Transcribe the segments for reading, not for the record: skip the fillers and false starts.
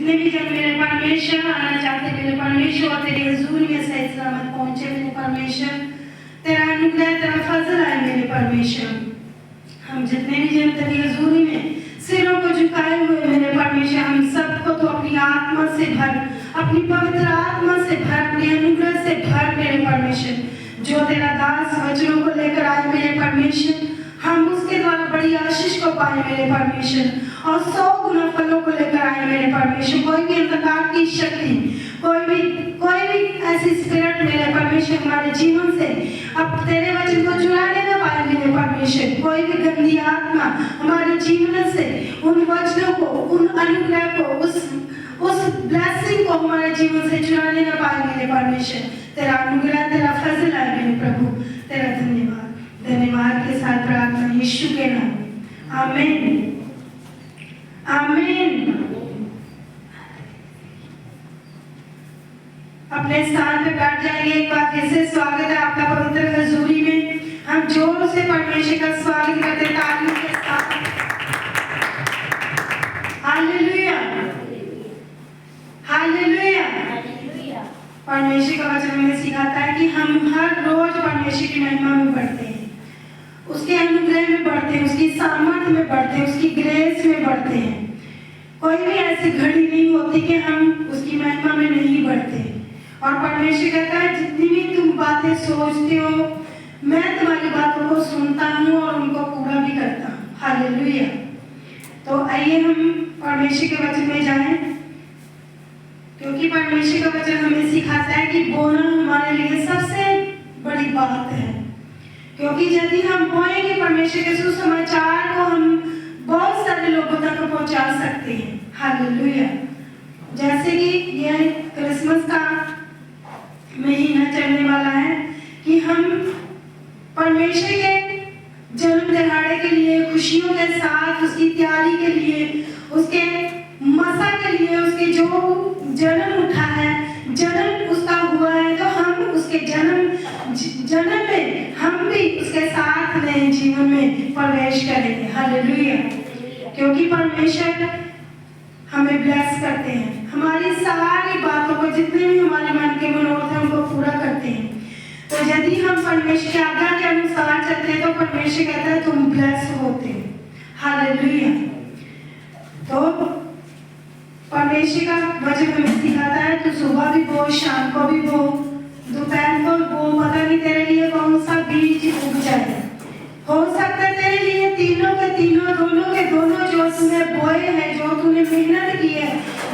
जितने भी जन मेरे परमेश्वर आना चाहते मेरे परमेश्वर तेरे हुजूर में सही सलामत पहुंचे मेरे परमेश्वर। तेरा अनुग्रह तेरा फजल आए मेरे परमेश्वर। हम जितने भी जन तेरी हुजूरी में सिरों को झुकाए हुए मेरे परमेश्वर, हम सबको तो अपनी आत्मा से भर, अपनी पवित्र आत्मा से भर, अपने अनुग्रह से भर मेरे परमेश्वर। जो तेरा दास वचनों को लेकर आए मेरे परमेश्वर, हम उसके द्वारा बड़ी आशीष को पाए मेरे परमेश्वर और 100 गुना फलों को लेकर आए मेरे परमेश्वर। कोई भी अंधकार की शक्ति, कोई भी ऐसी स्पिरिट मेरे परमेश्वर हमारे जीवन से अब तेरे वचन को चुराने न पाए मेरे परमेश्वर। कोई भी गंदी आत्मा हमारे जीवन से उन वचनों को, उन अनुग्रह को, उस ब्लेसिंग को हमारे जीवन से चुराने न पाए मेरे परमेश्वर। तेरा अनुग्रह तेरा फजल है मेरे प्रभु। तेरा धन्यवाद के साथ प्रार्थना यीशु के नाम में, आमीन आमीन। अपने स्थान पर बैठ जाइए। एक बार फिर से स्वागत है आपका पवित्र हजूरी में। हम जोर से परमेश्वर का स्वागत करते हैं तालियों के साथ। Hallelujah hallelujah. परमेश्वर का वचन हमें सिखाता है कि हम हर रोज परमेश्वर की महिमा में बढ़ते हैं, उसके अनुग्रह में बढ़ते हैं, उसकी सामर्थ्य में बढ़ते हैं, उसकी ग्रेस में बढ़ते हैं। कोई भी ऐसी घड़ी नहीं होती कि हम उसकी महिमा में नहीं बढ़ते। और परमेश्वर कहता है जितनी भी तुम बातें सोचते हो मैं तुम्हारी बातों को सुनता हूँ और उनको पूरा भी करता हूँ। हालेलुया। तो आइए हम परमेश्वर के वचन में जाएं, क्योंकि परमेश्वर का वचन हमें सिखाता है कि बोना हमारे लिए सबसे बड़ी बात है। क्योंकि यदि हम बोएंगे परमेश्वर के सुसमाचार को हम बहुत सारे लोगों तक पहुंचा सकते हैं। हालेलुया। जैसे कि यह क्रिसमस का महीना चलने वाला है कि हम परमेश्वर के जन्म दिहाड़े के लिए खुशियों के साथ, उसकी तैयारी के लिए, उसके मसा के लिए, उसके जो जन्म उठा है, जन्म उसका हुआ है, तो हम उसके जन्म में हम भी उसके साथ नए जीवन में प्रवेश करेंगे। हालेलुया। क्योंकि परमेश्वर हमें ब्लेस करते हैं, हमारी सारी बातों को, जितने भी हमारे मन के मनोरथ हैं उनको पूरा करते हैं। तो यदि हम परमेश्वर की आज्ञा के अनुसार चलते हैं तो परमेश्वर कहता है तुम ब्लेस होते हैं। हालेलुया। तो परमेश्वर का वचन हमें सिखाता है तो सुबह भी बो, शाम को भी बो, दोपहर को बो, पता नहीं तेरे लिए कौन सा बीज उग जाए। हो सकता है तेरे लिए तीनों के तीनों, दोनों के दोनों जो तूने बोए हैं, जो तूने मेहनत की है,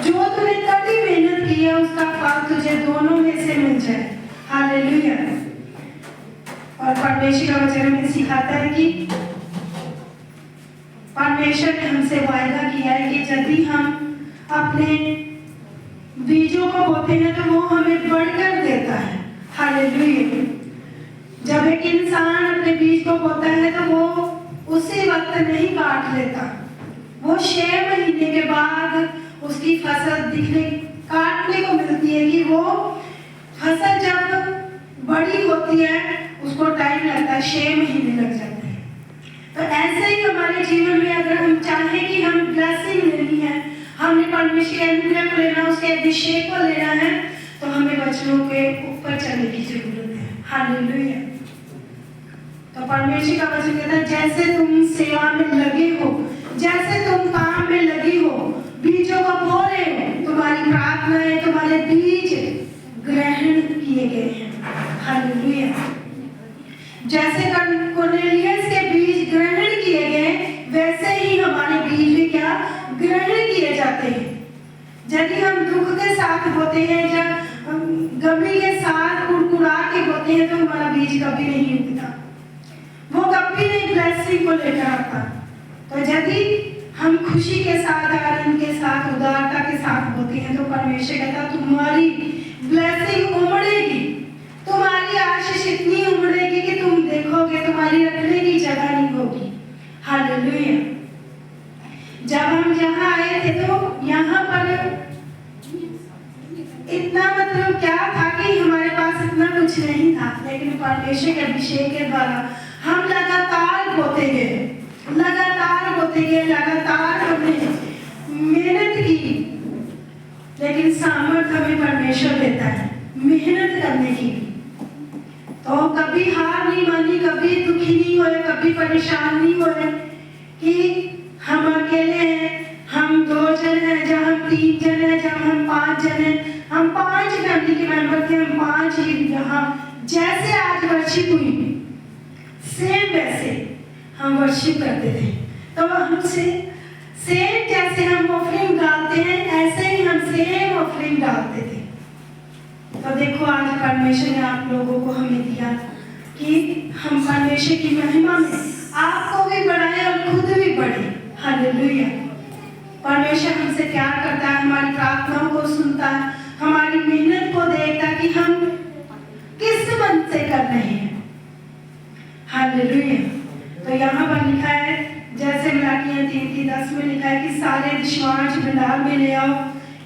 जो तूने कड़ी मेहनत की है, उसका फल तुझे दोनों में से मिल जाए। हालेलुया। और परमेश्वर का वचन हमें सिखाता है कि परमेश्वर ने हमसे वायदा किया है कि यदि हम अपने बीजों को बोते हैं तो वो हमें बढ़कर देता है। हालेलुया। जब एक इंसान अपने बीज को बोता है तो वो उसी वक्त नहीं काट लेता, वो 6 महीने के बाद उसकी फसल काटने को मिलती है। कि वो फसल जब बड़ी होती है उसको टाइम लगता है, 6 महीने लग जाते हैं। तो ऐसे ही हमारे जीवन में अगर हम चाहें कि हम ब्लेसिंग लेनी है, हमने परमेश्वर के अनुग्रह को लेना, उसके अभिषेक को लेना है, तो हमें वचनों के ऊपर चलने की जरूरत है। हालेलुया। तो परमेश्वर का वचन कहता है जैसे तुम सेवा में लगे हो, जैसे तुम काम में लगी हो, बीजों को बो रहे हो, तुम्हारी प्रार्थना है, तुम्हारे बीज ग्रहण किए गए हैं। हालेलुया। जैसे कोर्नेलियस के बीज ग्रहण किए गए, वैसे ही हमारे बीज भी क्या ग्रहण किए जाते हैं। यदि हम दुख के साथ होते हैं, जब गमी के साथ कुड़कुड़ा के होते हैं, तो हमारा बीज कभी नहीं उगता, वो कभी नहीं ब्लेसिंग को लेकर आता। तो यदि हम खुशी के साथ, आनंद के साथ, उदारता के साथ होते हैं तो परमेश्वर कहता तुम्हारी ब्लेसिंग उमड़ेगी, तुम्हारी आशीष इतनी उमड़ेगी कि तुम देखोगे तुम्हारी रखने की जगह नहीं होगी। हालेलुया। जब हम यहाँ आए थे तो यहाँ पर इतना मतलब क्या था कि हमारे पास इतना कुछ नहीं था, लेकिन परमेश्वर के अभिषेक के द्वारा हम लगातार बोते गए, लगातार हमने मेहनत की, लेकिन सामर्थ हमें परमेश्वर देता है मेहनत करने की भी। तो कभी हार नहीं मानी, कभी दुखी नहीं हुए, कभी परेशान नहीं हुए कि हम अकेले हैं, हम 2 जन हैं, जब हम 3 जन हैं, जब हम 5 जन हैं। हम 5 फैमिली के मेंबर थे, हम 5 ही यहाँ जैसे आज वर्शिप हुई सेम वैसे हम वर्शिप करते थे। तो हमसे सेम जैसे हम ऑफरिंग डालते हैं ऐसे ही हम सेम ऑफरिंग डालते थे। तो देखो आज परमेश्वर ने आप लोगों को हमें दिया कि हम परमेश्वर की महिमा में आपको भी बढ़ाएं और खुद भी बढ़े। हालेलुया। परमेश्वर हमसे प्यार करता है, हमारी प्रार्थनाओं को सुनता है, हमारी मेहनत को देखता है कि हम किस मन से कर रहे हैं। हालेलुया। तो यहाँ पर लिखा है जैसे मलाकियाँ 3:10 में लिखा है कि सारे विश्वास भंडार में ले आओ।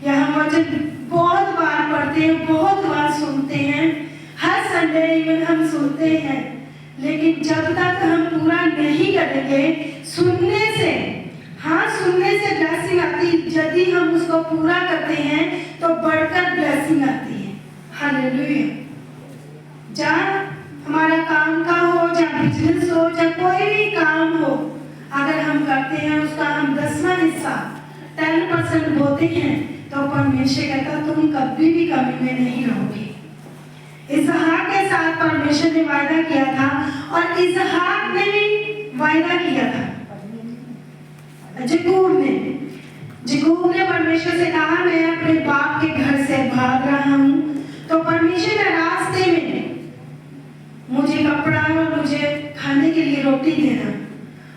यह हम वचन बहुत बार पढ़ते हैं, बहुत बार सुनते हैं, हर संडे इवन हम सुनते हैं, लेकिन जब तक हम पूरा नहीं करेंगे सुनने से, हाँ सुनने से ब्लेसिंग आती है, यदि हम उसको पूरा करते हैं तो बढ़कर ब्लेसिंग आती है। हालेलुया। जहाँ हमारा काम का हो, जहाँ बिजनेस हो, जहाँ कोई भी काम हो, अगर हम करते हैं उसका हम 10वां हिस्सा 10% बोते हैं तो परमेश्वर कहता तुम कभी भी कमी में नहीं रहोगे। इसहाक के साथ परमेश्वर ने वायदा किया था और इसहाक ने भी वायदा किया था। जकूब ने परमेश्वर से कहा मैं अपने बाप के घर से भाग रहा हूँ, तो परमेश्वर ने रास्ते में मुझे कपड़ा और मुझे खाने के लिए रोटी देना,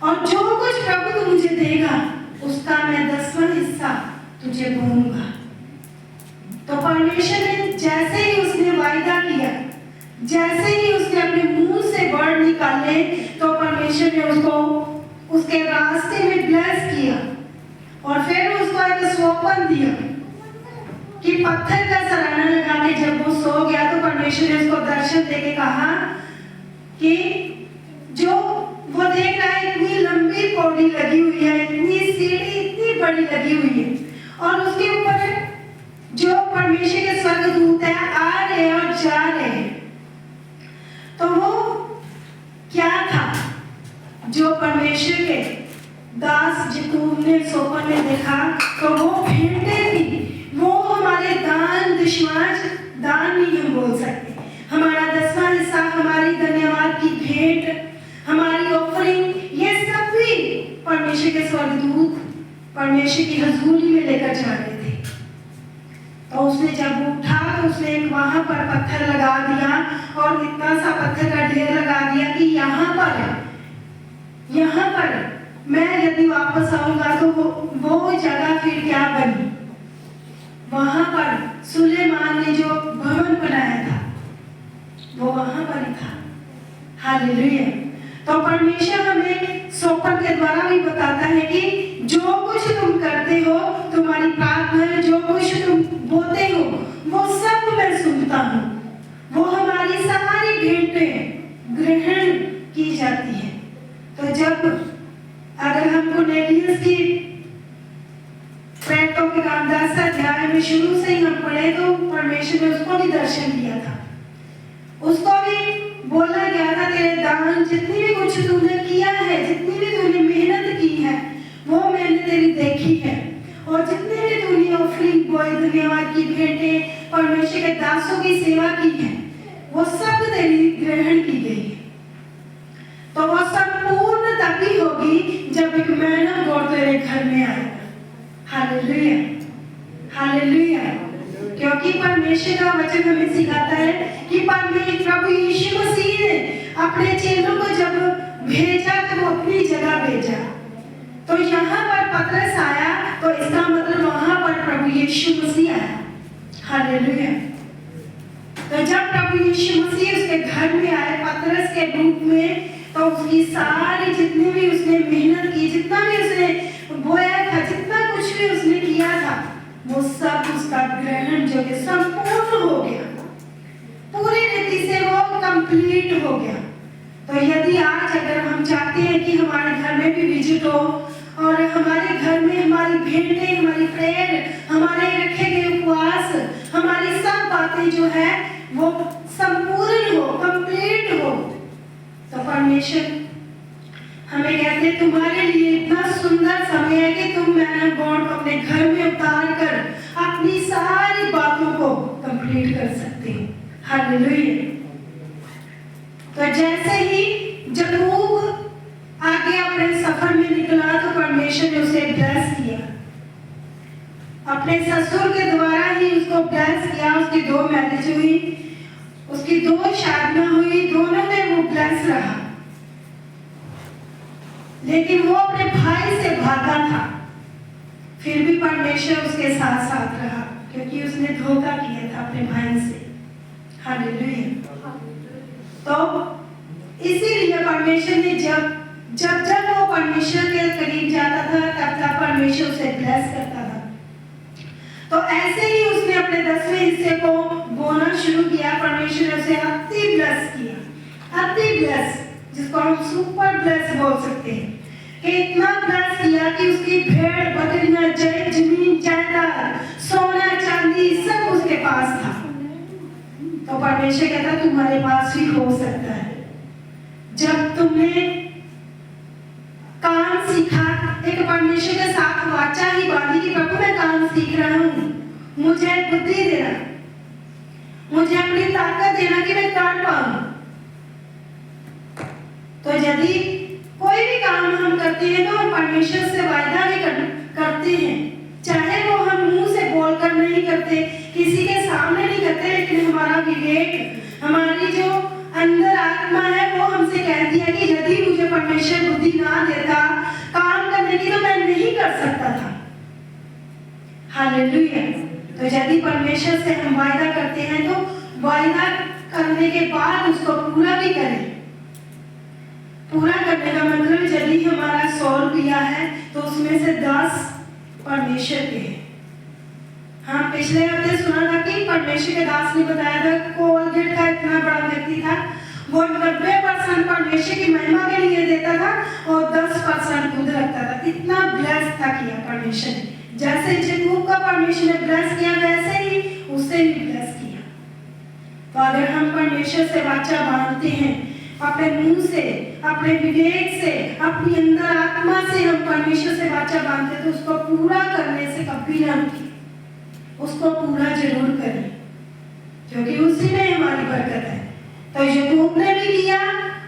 और जो कुछ प्रभु तू मुझे देगा उसका मैं 10वां हिस्सा तुझे दूंगा। तो परमेश्वर ने जैसे ही उसने वायदा किया, जैसे ही उसने अपने मुंह से वर्ड निकाले, तो परमेश्वर ने उसको उसके रास्ते में ब्लेस किया और फिर उसको एक स्वप्न दिया कि पत्थर का सराहना लगा के जब वो सो गया तो परमेश्वर ने उसको दर्शन देके कहा कि जो वो देख रहा है इतनी लंबी पौड़ी लगी हुई है, इतनी सीढ़ी इतनी बड़ी लगी हुई है, और उसके ऊपर जो परमेश्वर के स्वर्गदूत है आ रहे हैं और जा रहे हैं। तो वो क्या था जो परमेश्वर के दास जकूब ने स्वप्न में देखा? तो वो भेंटें थी। वो हमारे दान दशमांश, दान नहीं हम बोल सकते, हमारा 10वां हिस्सा, हमारी धन्यवाद की भेंट, हमारी ऑफरिंग, ये सब भी परमेश्वर के स्वर्गदूत परमेश्वर की हजूरी में लेकर जा रहे थे। तो उसने जब उठा तो उसने एक वहां पर पत्थर लगा दिया और इतना सा पत्थर का ढेर लगा दिया कि यहाँ पर मैं यदि वापस आऊंगा तो वो जगह फिर क्या बनी। वहां पर सुलेमान ने जो भवन बनाया था वो वहां पर ही था। हालेलुया। तो परमेश्वर हमें स्वप्न के द्वारा भी बताता है कि जो कुछ तुम करते हो, तुम्हारी प्रार्थना, जो कुछ तुम बोते हो, वो सब मैं सुनता हूँ। वो हमारी सारी भेंटें ग्रहण की जाती है। तो जब अगर हम कुरनेलियुस की प्रेरितों के काम 10 अध्याय में शुरू से ही हम पढ़े तो परमेश्वर ने उसको भी दर्शन दिया था, उसको भी बोला गया था तेरे दान जितनी भी कुछ तुमने किया है, जितनी भी तूने मेहनत की है वो मैंने तेरी देखी है, और जितने भी तूने ऑफरिंग बोई, धन्यवाद की भेंटें, परमेश्वर के दासों की सेवा की है, वो सब तेरी ग्रहण की गई है। तो वो संपूर्ण तभी होगी जब एक मैन ऑफ गॉड तेरे घर में आएगा। Hallelujah, hallelujah. क्योंकि परमेश्वर का वचन हमें सिखाता है कि परमेश्वर प्रभु यीशु मसीह ने अपने चेलों को जब भेजा तो वो अपनी जगह भेजा। तो यहाँ पर पतरस आया तो इसका मतलब वहां पर प्रभु यीशु मसीह आया। हालेलुया। तो जब प्रभु यीशु मसीह उसके घर में आए पतरस के रूप में, तो उसकी सारी जितनी भी उसने मेहनत की, जितना भी उसने बोया था, जितना कुछ भी उसने किया था, वो सब उसका ग्रहण जो कि संपूर्ण हो गया, पूरी रीति से वो कंप्लीट हो गया। तो यदि आज अगर हम चाहते हैं कि हमारे घर में भी विजिट हो और हमारे घर में हमारी भेंटें, हमारी प्रेयर, हमारे रखे गए उपवास बातें जो है वो संपूर्ण हो, कंप्लीट हो। तो परमेश्वर हमें कहते हैं तुम्हारे लिए इतना सुंदर समय है कि तुम मैन ऑफ गॉड को अपने घर में उतार कर अपनी सारी बातों को कंप्लीट कर सकते हो। हालेलुया। तो जैसे ही याकूब आगे अपने सफर में निकला तो परमेश्वर ने उसे ब्लेस किया, अपने ससुर के द्वारा ही उसको ब्लेस किया। उसकी 2 मैरिज हुई, उसकी 2 शादियां हुई, दोनों में वो ब्लेस रहा। लेकिन वो अपने भाई से भागा था, फिर भी परमेश्वर उसके साथ साथ रहा, क्योंकि उसने धोखा किया था अपने भाई से। हालेलुया। तो इसीलिए परमेश्वर ने जब वो परमेश्वर के करीब जाता था तब परमेश्वर उसे ब्लेस करता था। तो ऐसे ही उसने अपने 10वें हिस्से को बोना शुरू किया। परमेश्वर ने उसे अति ब्लेस किया, अति ब्लेस, जिसको हम सुपर ब्लेस बोल सकते हैं। इतना ब्लेस किया कि उसकी भेड़ बकरियां, जमीन जायदाद, सोना चांदी सब उसके पास था। तो परमेश्वर कहता तुम्हारे पास भी हो सकता है। जब तुमने काम सीखा, एक परमेश्वर के साथ वाचा ही बांधी कि प्रभु मैं काम सीख रहा हूँ, मुझे बुद्धि देना, मुझे अपनी ताकत देना कि मैं कर पाऊं। तो यदि कोई भी काम हम करते हैं तो हम परमेश्वर से वायदा भी करते हैं, चाहे वो हम मुंह से बोलकर नहीं करते, किसी के सामने नहीं करते, लेकिन हमारा विवेक, हमारी जो अंदर आत्मा है वो हमसे कहती है कि यदि मुझे परमेश्वर बुद्धि ना देता काम करने की तो मैं नहीं कर सकता था। हालेलुया। तो यदि परमेश्वर से हम वायदा करते हैं तो वायदा करने के बाद उसको पूरा भी करें। पूरा करने का मतलब यदि हमारा 100 रुपया है तो उसमें से 10 परमेश्वर के हैं। हाँ, पिछले हफ्ते सुना था कि परमेश्वर के दास ने बताया था कोलगेट का इतना बड़ा व्यक्ति था, वो 90% परमेश्वर की महिमा के लिए देता था और 10% खुद रखता था। इतना ब्लेस था किया परमेश्वर ने। जैसे याकूब का परमेश्वर ने ब्लेस किया वैसे ही उसे भी ब्लेस किया। तो अगर हम परमेश्वर से वाचा बांधते हैं, अपने मुंह से, अपने विवेक से, अपनी अंदर आत्मा से हम परमेश्वर से वाचा बांधते हैं तो उसको पूरा करने से कभी ना रुके, उसको पूरा जरूर करें, क्योंकि उसी में हमारी बरकत है। तो याकूब ने भी किया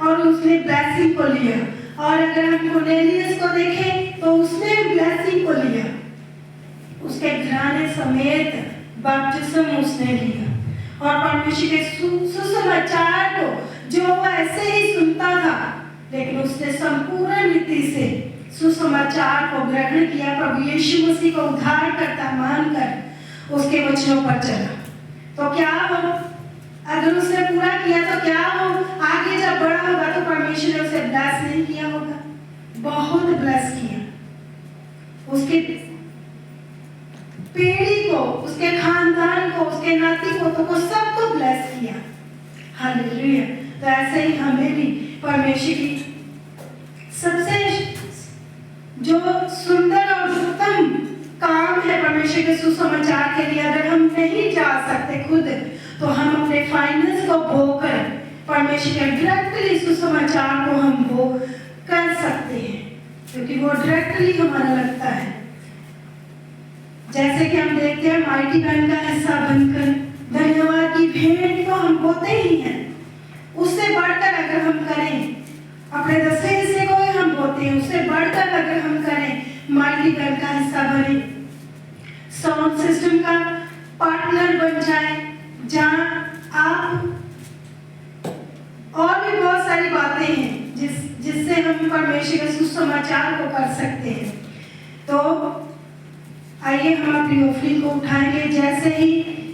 और उसने ब्लेसिंग को लिया। और अगर हम कोर्नेलियस को देखें तो उसने ब्लेसिंग को लिया, उसके घराने समेत बपतिस्मा उसने लिया। और परमेश्वर के सुसमाचार को जो वो ऐसे ही सुनता था, लेकिन उसने संपूर्ण रीति से सुसमाचार को ग्रहण किया, प्रभु यीशु मसीह को उद्धारकर्ता मानकर उसके वचनों पर चला। तो क्या हो, अगर उसने पूरा किया तो क्या हो, आगे जब बड़ा होगा तो परमेश्वर ने उसे ब्लेस नहीं किया होगा? बहुत ब्लेस किया। उसकी पीढ़ी को, उसके खानदान को, उसके नाती पोतों को, सबको ब्लेस किया। हालेलुया। तो ऐसे ही हमें भी परमेश्वर की सबसे जो सुंदर और उत्तम काम है परमेश्वर के सुसमाचार के लिए, अगर हम नहीं जा सकते खुद तो हम अपने फाइनेंस को बोकर परमेश्वर के डायरेक्टली सुसमाचार को हम वो कर सकते हैं, क्योंकि वो डायरेक्टली हमारा लगता है। जैसे कि हम देखते हैं माइटी बहन का हिस्सा बनकर धन्यवाद की भेंट तो हम बोते ही हैं, उससे बढ़कर अगर हम करें अपने 10वें हिस्से को ही हम बोते हैं, उससे बढ़कर अगर हम करें माइटी बहन का हिस्सा बने, साउंड सिस्टम का पार्टनर बन जाए, जहां आप और भी बहुत सारी बातें हैं जिससे हम परमेश्वर के सुसमाचार को कर सकते हैं। तो आइए हम अपनी ऑफरिंग को उठाएंगे। जैसे ही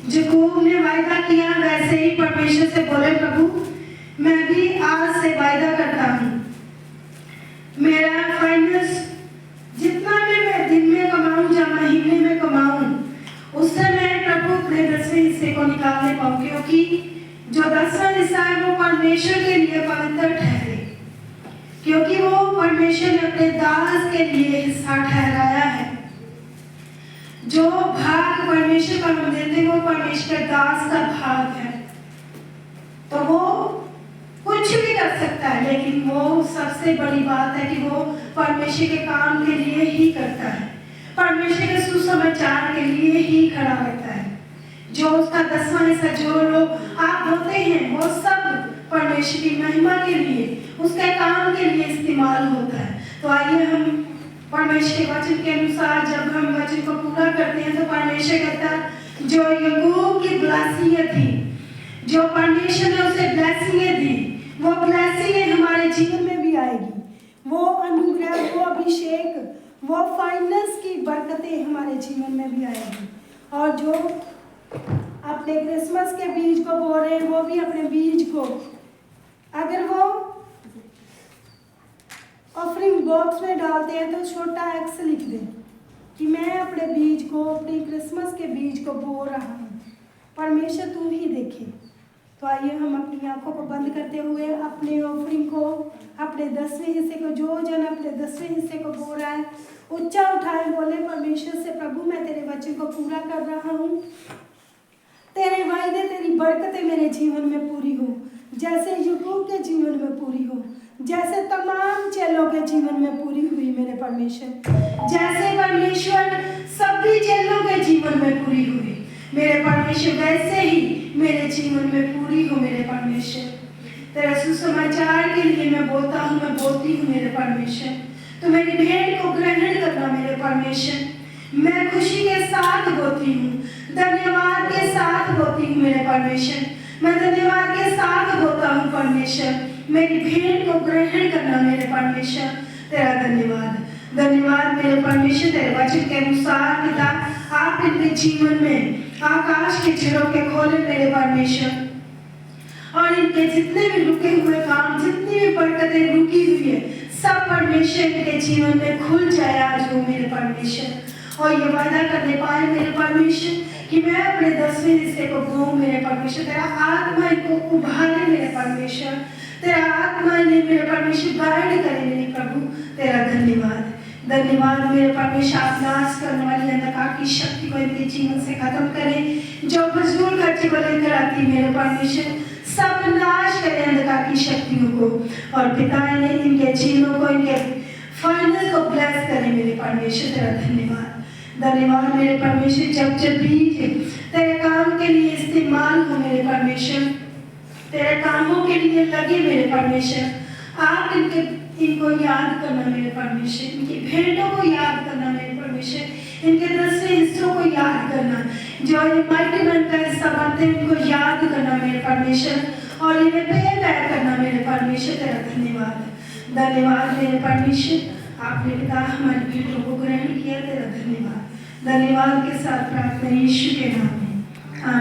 याकूब ने वायदा किया वैसे ही परमेश्वर से बोले, प्रभु मैं भी आज से वायदा करता हूँ, मेरा फाइनेंस जितना भी मैं दिन में कमाऊं या महीने में कमाऊं, उससे मैं प्रभु अपने 10वें हिस्से को निकालने पाऊं, क्योंकि जो 10वां हिस्सा है वो परमेश्वर के लिए पवित्र ठहरे, क्योंकि वो परमेश्वर ने अपने दास के लिए हिस्सा ठहराया है। जो भाग परमेश्वर को हम देते हैं वो वो परमेश्वर दास का भाग है, तो वो कुछ भी कर सकता है, लेकिन वो सबसे बड़ी बात है कि वो परमेश्वर के काम के लिए ही करता है, परमेश्वर के सुसमाचार के लिए ही खड़ा रहता है। जो उसका 10वां हिस्सा जो लोग आप होते हैं, वो सब परमेश्वर की महिमा के लिए, उसके काम के लिए इस्तेमाल होता है। तो आइए हम परमेश्वर के वचन के अनुसार जब हम वचन को पूरा करते हैं, तो परमेश्वर कहता है जो याकूब की ब्लेसिंगें थी, जो परमेश्वर ने उसे ब्लेसिंगें दी, वो ब्लेसिंगें हमारे जीवन में भी आएगी। वो अनुग्रह, वो अभिषेक, वो फाइनेंस की बरकतें हमारे जीवन में भी आएगी। और जो अपने क्रिसमस के बीज को बो रहे हैं, वो भी अपने बीज को अगर वो ऑफरिंग बॉक्स में डालते हैं तो छोटा एक्स लिख दें कि मैं अपने बीज को, अपनी क्रिसमस के बीज को बो रहा हूँ, परमेश्वर तू ही देखे। तो आइए हम अपनी आंखों को बंद करते हुए अपने ऑफरिंग को, अपने 10वें हिस्से को, जो जन अपने 10वें हिस्से को बो रहा है, ऊंचा उठाए बोले परमेश्वर से, प्रभु मैं तेरे वचन को पूरा कर रहा हूँ, तेरे वायदे, तेरी बरकतें मेरे जीवन में पूरी हो, जैसे याकूब के जीवन में पूरी हो, जैसे तमाम चेलों के जीवन में पूरी हुई मेरे परमेश्वर, जैसे परमेश्वर सभी चेलों के जीवन में पूरी हुई मेरे परमेश्वर, वैसे ही मेरे जीवन में पूरी हो मेरे परमेश्वर। तेरे सुसमाचार के लिए मैं बोलता हूँ, मैं बोलती हूँ मेरे परमेश्वर, तो मेरी भेंट को ग्रहण करना मेरे परमेश्वर। मैं खुशी के साथ बोलती हूँ, धन्यवाद के साथ बोलती हूँ मेरे परमेश्वर, मैं धन्यवाद के साथ बोलता हूँ परमेश्वर। मेरी भेंट को ग्रहण करना मेरे परमेश्वर, तेरा धन्यवाद, धन्यवाद मेरे परमेश्वर। तेरे वचन के अनुसार पिता आप इनके जीवन में आकाश के झरोखे खोले मेरे परमेश्वर, और इनके जितने भी रुके हुए काम, जितनी भी बरकतें रुकी हुई है, सब परमेश्वर के जीवन में खुल जाए आज हो मेरे परमेश्वर। और ये वादा करने पाए मेरे परमेश्वर कि मैं अपने 10वें हिस्से को बोऊं मेरे परमेश्वर, तेरा आत्मा इनको उभारे मेरे परमेश्वर, तेरा आत्मा ने मेरे परमेश्वर गाइड करे मेरे प्रभु। तेरा धन्यवाद, धन्यवाद मेरे परमेश्वर। आप नाश करने वाली अंधकार की शक्ति को इनके जीवन से खत्म करें, जो फजूल खर्चे को लेकर आती मेरे परमेश्वर, सब नाश करें अंधकार की शक्तियों को, और पिता ने इनके जीवनों को, इनके फाइनेंस को ब्लेस करें मेरे परमेश्वर। तेरा धन्यवाद, धन्यवाद मेरे परमेश्वर। जब जब बीज तेरे काम के लिए इस्तेमाल हो मेरे परमेश्वर, तेरे कामों के लिए लगे मेरे परमेश्वर, आप इनको याद करना मेरे परमेश्वर, इनकी भेंटों को याद करना मेरे परमेश्वर, इनके 10वें हिस्सों को याद करना, जो ये माइटी मैन का हिस्सा बनते हैं उनको याद करना मेरे परमेश्वर, और इन्हें पे बैक करना मेरे परमेश्वर। तेरा धन्यवाद, धन्यवाद मेरे परमेश्वर। आपने पिता हमारी भेंटों को ग्रहण किया, तेरा धन्यवाद, धन्यवाद के साथ प्रार्थना यीशु के नाम।